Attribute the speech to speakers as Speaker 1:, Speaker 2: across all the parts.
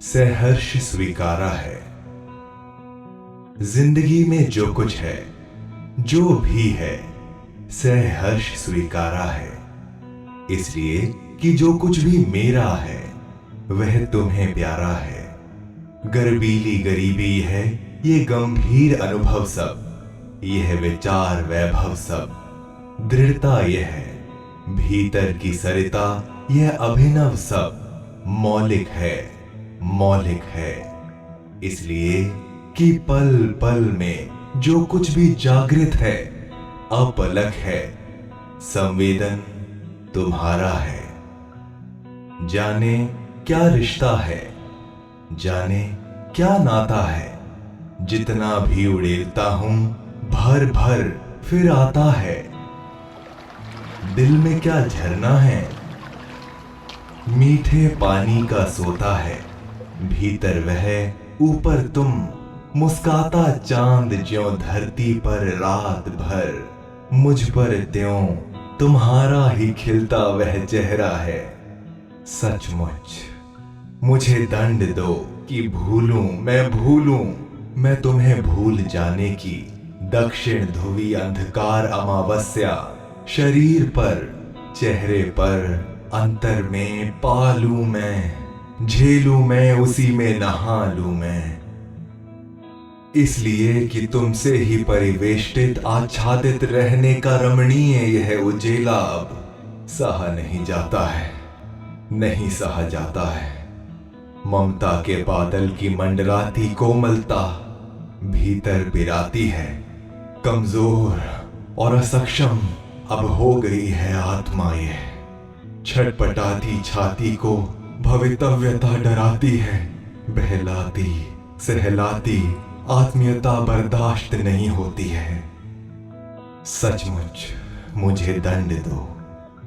Speaker 1: सहर्ष स्वीकारा है। जिंदगी में जो कुछ है, जो भी है, सहर्ष स्वीकारा है। इसलिए कि जो कुछ भी मेरा है वह तुम्हें प्यारा है। गर्बीली गरीबी है ये गंभीर अनुभव सब, यह विचार वैभव सब, दृढ़ता यह है भीतर की सरिता, यह अभिनव सब मौलिक है, मौलिक है। इसलिए कि पल पल में जो कुछ भी जागृत है अपलक है, संवेदन तुम्हारा है। जाने क्या रिश्ता है, जाने क्या नाता है, जितना भी उड़ेलता हूं भर भर फिर आता है। दिल में क्या झरना है, मीठे पानी का सोता है, भीतर वह ऊपर तुम, मुस्काता चांद ज्यों धरती पर रात भर, मुझ पर त्यों तुम्हारा ही खिलता वह चेहरा है। सचमुच मुझे दंड दो कि भूलूं, मैं भूलूं, मैं तुम्हें भूल जाने की दक्षिण ध्रुवी अंधकार अमावस्या शरीर पर, चेहरे पर, अंतर में पालूं मैं, झेलूं मैं, उसी में नहा लूं मैं। इसलिए कि तुमसे ही परिवेष्टित आच्छादित रहने का रमणीय यह उजेला अब सहा नहीं जाता है, नहीं सहा जाता है। ममता के बादल की मंडराती कोमलता भीतर बिराती है, कमजोर और असक्षम अब हो गई है आत्मा ये। छटपटाती छाती को भवितव्यता डराती है, बहलाती सहलाती आत्मीयता बर्दाश्त नहीं होती है। सचमुच मुझे दंड दो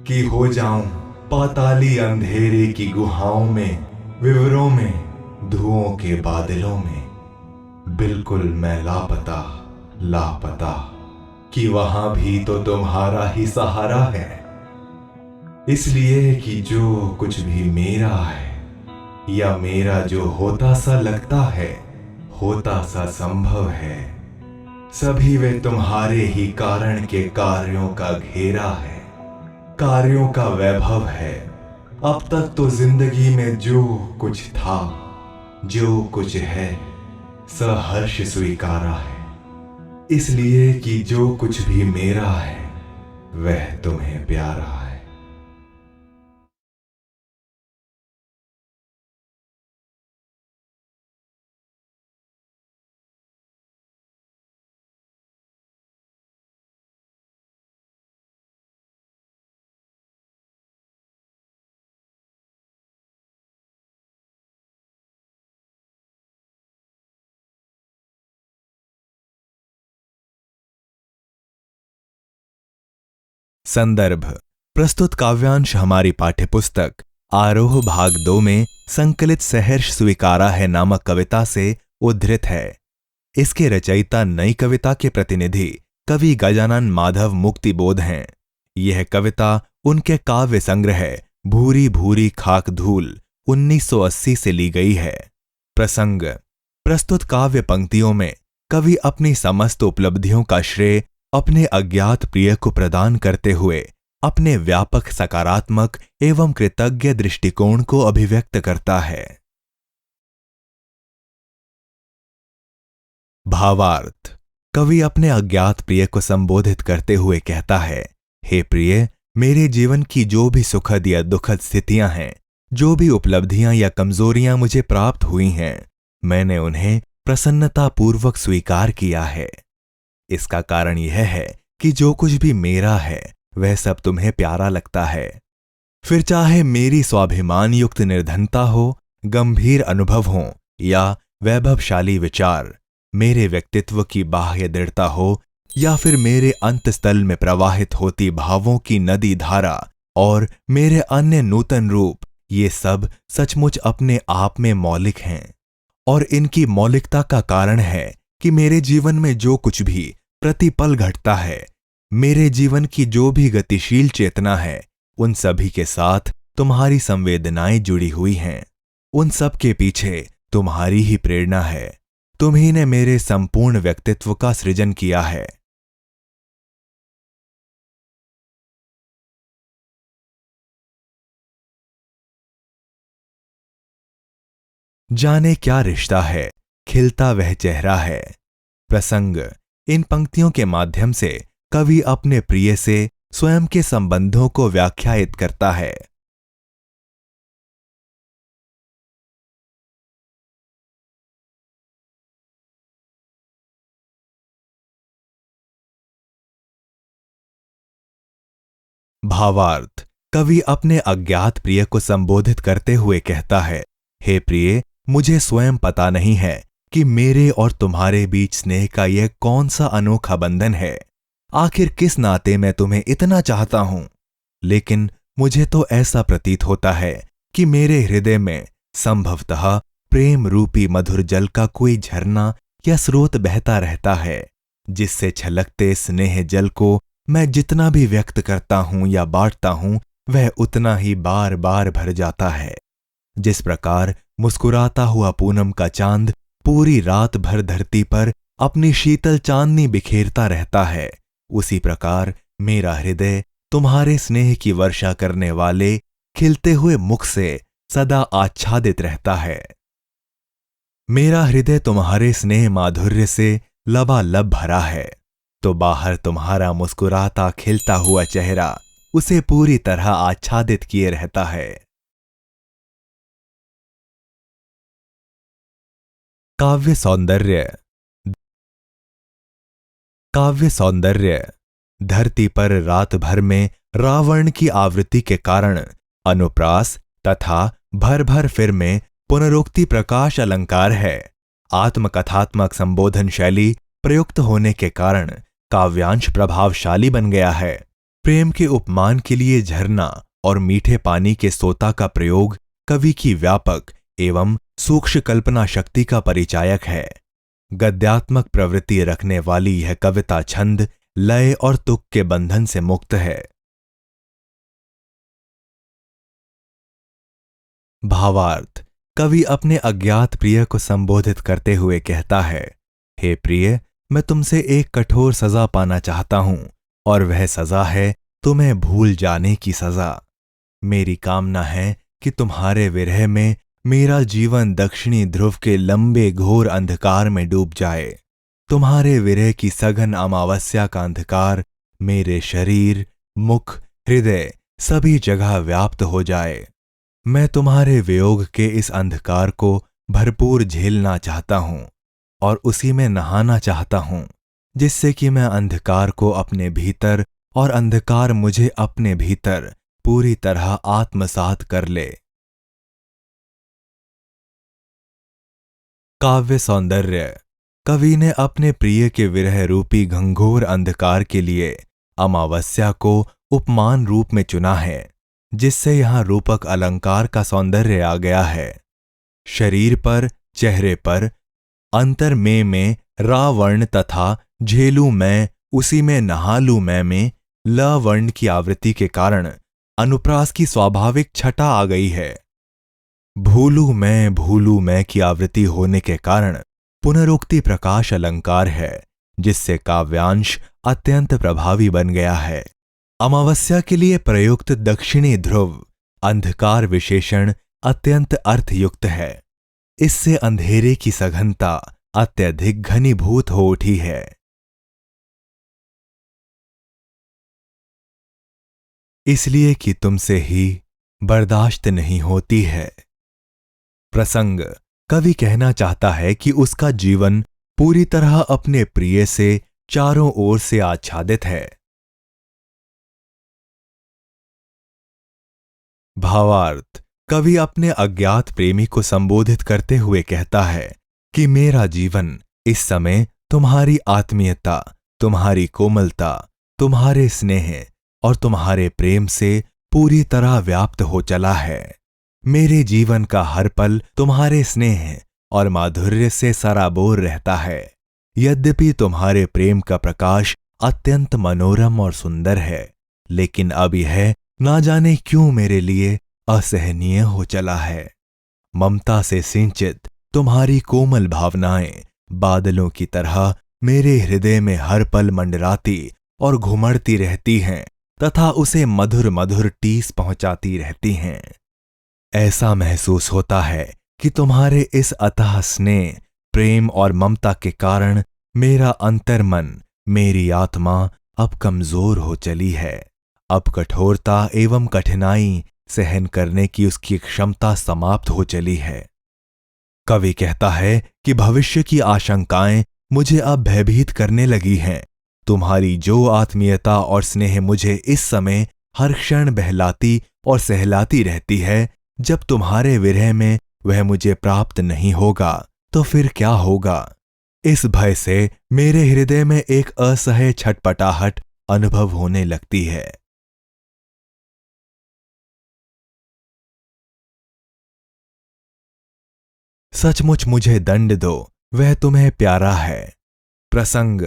Speaker 1: कि हो जाऊं पाताली अंधेरे की गुहाओं में, विवरों में, धुओं के बादलों में, बिल्कुल मैं लापता लापता, कि वहां भी तो तुम्हारा ही सहारा है। इसलिए कि जो कुछ भी मेरा है या मेरा जो होता सा लगता है, होता सा संभव है, सभी वे तुम्हारे ही कारण के कार्यों का घेरा है, कार्यों का वैभव है। अब तक तो जिंदगी में जो कुछ था, जो कुछ है, सहर्ष स्वीकारा है। इसलिए कि जो कुछ भी मेरा है वह तुम्हें प्यारा है।
Speaker 2: संदर्भ: प्रस्तुत काव्यांश हमारी पाठ्यपुस्तक आरोह भाग 2 में संकलित सहर्ष स्वीकारा है नामक कविता से उद्धृत है। इसके रचयिता नई कविता के प्रतिनिधि कवि गजानन माधव मुक्तिबोध हैं। यह कविता उनके काव्य संग्रह भूरी भूरी खाक धूल 1980 से ली गई है। प्रसंग: प्रस्तुत काव्य पंक्तियों में कवि अपनी समस्त उपलब्धियों का श्रेय अपने अज्ञात प्रिय को प्रदान करते हुए अपने व्यापक सकारात्मक एवं कृतज्ञ दृष्टिकोण को अभिव्यक्त करता है। भावार्थ: कवि अपने अज्ञात प्रिय को संबोधित करते हुए कहता है, हे प्रिय, मेरे जीवन की जो भी सुखद या दुखद स्थितियां हैं, जो भी उपलब्धियां या कमजोरियां मुझे प्राप्त हुई हैं, मैंने उन्हें प्रसन्नतापूर्वक स्वीकार किया है। इसका कारण यह है कि जो कुछ भी मेरा है वह सब तुम्हें प्यारा लगता है। फिर चाहे मेरी स्वाभिमान युक्त निर्धनता हो, गंभीर अनुभव हो या वैभवशाली विचार, मेरे व्यक्तित्व की बाह्य दृढ़ता हो या फिर मेरे अंतस्थल में प्रवाहित होती भावों की नदी धारा और मेरे अन्य नूतन रूप, ये सब सचमुच अपने आप में मौलिक हैं। और इनकी मौलिकता का कारण है कि मेरे जीवन में जो कुछ भी प्रतिपल घटता है, मेरे जीवन की जो भी गतिशील चेतना है, उन सभी के साथ तुम्हारी संवेदनाएं जुड़ी हुई हैं। उन सब के पीछे तुम्हारी ही प्रेरणा है। तुम ही ने मेरे संपूर्ण व्यक्तित्व का सृजन किया है। जाने क्या रिश्ता है, खिलता वह चेहरा है। प्रसंग। इन पंक्तियों के माध्यम से कवि अपने प्रिय से स्वयं के संबंधों को व्याख्यायित करता है। भावार्थ। कवि अपने अज्ञात प्रिय को संबोधित करते हुए कहता है, हे प्रिय, मुझे स्वयं पता नहीं है कि मेरे और तुम्हारे बीच स्नेह का यह कौन सा अनोखा बंधन है। आखिर किस नाते मैं तुम्हें इतना चाहता हूं, लेकिन मुझे तो ऐसा प्रतीत होता है कि मेरे हृदय में संभवतः प्रेम रूपी मधुर जल का कोई झरना या स्रोत बहता रहता है, जिससे छलकते स्नेह जल को मैं जितना भी व्यक्त करता हूं या बांटता हूं, वह उतना ही बार बार भर जाता है। जिस प्रकार मुस्कुराता हुआ पूनम का चांद पूरी रात भर धरती पर अपनी शीतल चांदनी बिखेरता रहता है, उसी प्रकार मेरा हृदय तुम्हारे स्नेह की वर्षा करने वाले खिलते हुए मुख से सदा आच्छादित रहता है। मेरा हृदय तुम्हारे स्नेह माधुर्य से लबालब भरा है, तो बाहर तुम्हारा मुस्कुराता खिलता हुआ चेहरा उसे पूरी तरह आच्छादित किए रहता है। काव्य सौंदर्य। काव्य सौंदर्य। धरती पर रात भर में रावण की आवृत्ति के कारण अनुप्रास तथा भर भर फिर में पुनरोक्ति प्रकाश अलंकार है। आत्मकथात्मक संबोधन शैली प्रयुक्त होने के कारण काव्यांश प्रभावशाली बन गया है। प्रेम के उपमान के लिए झरना और मीठे पानी के सोता का प्रयोग कवि की व्यापक एवं सूक्ष्म कल्पना शक्ति का परिचायक है। गद्यात्मक प्रवृत्ति रखने वाली यह कविता छंद, लय और तुक के बंधन से मुक्त है। भावार्थ। कवि अपने अज्ञात प्रिय को संबोधित करते हुए कहता है, हे प्रिय, मैं तुमसे एक कठोर सजा पाना चाहता हूं, और वह सजा है तुम्हें भूल जाने की सजा। मेरी कामना है कि तुम्हारे विरह में मेरा जीवन दक्षिणी ध्रुव के लंबे घोर अंधकार में डूब जाए। तुम्हारे विरह की सघन अमावस्या का अंधकार मेरे शरीर, मुख, हृदय सभी जगह व्याप्त हो जाए। मैं तुम्हारे वियोग के इस अंधकार को भरपूर झेलना चाहता हूं और उसी में नहाना चाहता हूं, जिससे कि मैं अंधकार को अपने भीतर और अंधकार मुझे अपने भीतर पूरी तरह आत्मसात कर ले। काव्य सौंदर्य। कवि ने अपने प्रिय के विरह रूपी घंघोर अंधकार के लिए अमावस्या को उपमान रूप में चुना है, जिससे यहां रूपक अलंकार का सौंदर्य आ गया है। शरीर पर, चेहरे पर, अंतर में रावर्ण तथा झेलू मैं, उसी में नहालू मैं में ल वर्ण की आवृत्ति के कारण अनुप्रास की स्वाभाविक छटा आ गई है। भूलू मैं की आवृत्ति होने के कारण पुनरोक्ति प्रकाश अलंकार है, जिससे काव्यांश अत्यंत प्रभावी बन गया है। अमावस्या के लिए प्रयुक्त दक्षिणी ध्रुव अंधकार विशेषण अत्यंत अर्थयुक्त है। इससे अंधेरे की सघनता अत्यधिक घनीभूत हो उठी है। इसलिए कि तुमसे ही बर्दाश्त नहीं होती है। प्रसंग। कवि कहना चाहता है कि उसका जीवन पूरी तरह अपने प्रिय से चारों ओर से आच्छादित है। भावार्थ। कवि अपने अज्ञात प्रेमी को संबोधित करते हुए कहता है कि मेरा जीवन इस समय तुम्हारी आत्मीयता, तुम्हारी कोमलता, तुम्हारे स्नेह और तुम्हारे प्रेम से पूरी तरह व्याप्त हो चला है। मेरे जीवन का हर पल तुम्हारे स्नेह और माधुर्य से सराबोर रहता है। यद्यपि तुम्हारे प्रेम का प्रकाश अत्यंत मनोरम और सुंदर है, लेकिन अब यह ना जाने क्यों मेरे लिए असहनीय हो चला है। ममता से सिंचित तुम्हारी कोमल भावनाएं बादलों की तरह मेरे हृदय में हर पल मंडराती और घुमड़ती रहती हैं तथा उसे मधुर मधुर टीस पहुंचाती रहती हैं। ऐसा महसूस होता है कि तुम्हारे इस अथाह स्नेह, प्रेम और ममता के कारण मेरा अंतर्मन, मेरी आत्मा अब कमजोर हो चली है। अब कठोरता एवं कठिनाई सहन करने की उसकी क्षमता समाप्त हो चली है। कवि कहता है कि भविष्य की आशंकाएं मुझे अब भयभीत करने लगी हैं। तुम्हारी जो आत्मीयता और स्नेह मुझे इस समय हर क्षण बहलाती और सहलाती रहती है, जब तुम्हारे विरह में वह मुझे प्राप्त नहीं होगा तो फिर क्या होगा? इस भय से मेरे हृदय में एक असह्य छटपटाहट अनुभव होने लगती है। सचमुच मुझे दंड दो, वह तुम्हें प्यारा है। प्रसंग।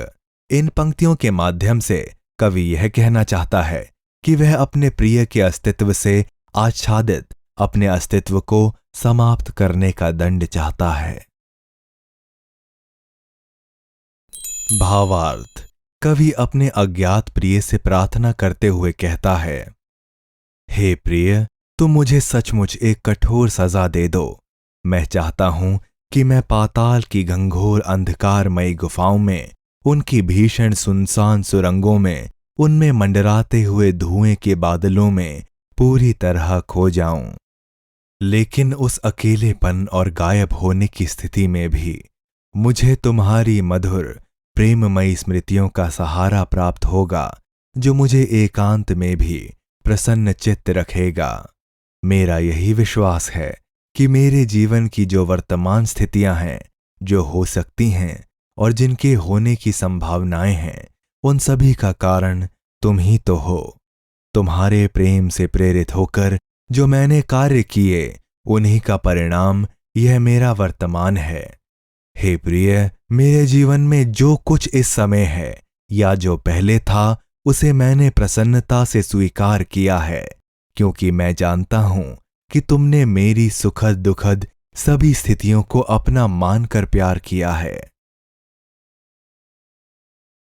Speaker 2: इन पंक्तियों के माध्यम से कवि यह कहना चाहता है कि वह अपने प्रिय के अस्तित्व से आच्छादित अपने अस्तित्व को समाप्त करने का दंड चाहता है। भावार्थ। कवि अपने अज्ञात प्रिय से प्रार्थना करते हुए कहता है, हे प्रिय, तुम मुझे सचमुच एक कठोर सजा दे दो। मैं चाहता हूं कि मैं पाताल की घंघोर अंधकारमयी गुफाओं में, उनकी भीषण सुनसान सुरंगों में, उनमें मंडराते हुए धुएं के बादलों में पूरी तरह खो जाऊं। लेकिन उस अकेलेपन और गायब होने की स्थिति में भी मुझे तुम्हारी मधुर प्रेममयी स्मृतियों का सहारा प्राप्त होगा, जो मुझे एकांत में भी प्रसन्न चित्त रखेगा। मेरा यही विश्वास है कि मेरे जीवन की जो वर्तमान स्थितियां हैं, जो हो सकती हैं और जिनके होने की संभावनाएं हैं, उन सभी का कारण तुम ही तो हो। तुम्हारे प्रेम से प्रेरित होकर जो मैंने कार्य किए, उन्हीं का परिणाम यह मेरा वर्तमान है। हे प्रिय, मेरे जीवन में जो कुछ इस समय है या जो पहले था, उसे मैंने प्रसन्नता से स्वीकार किया है, क्योंकि मैं जानता हूं कि तुमने मेरी सुखद दुखद सभी स्थितियों को अपना मानकर प्यार किया है।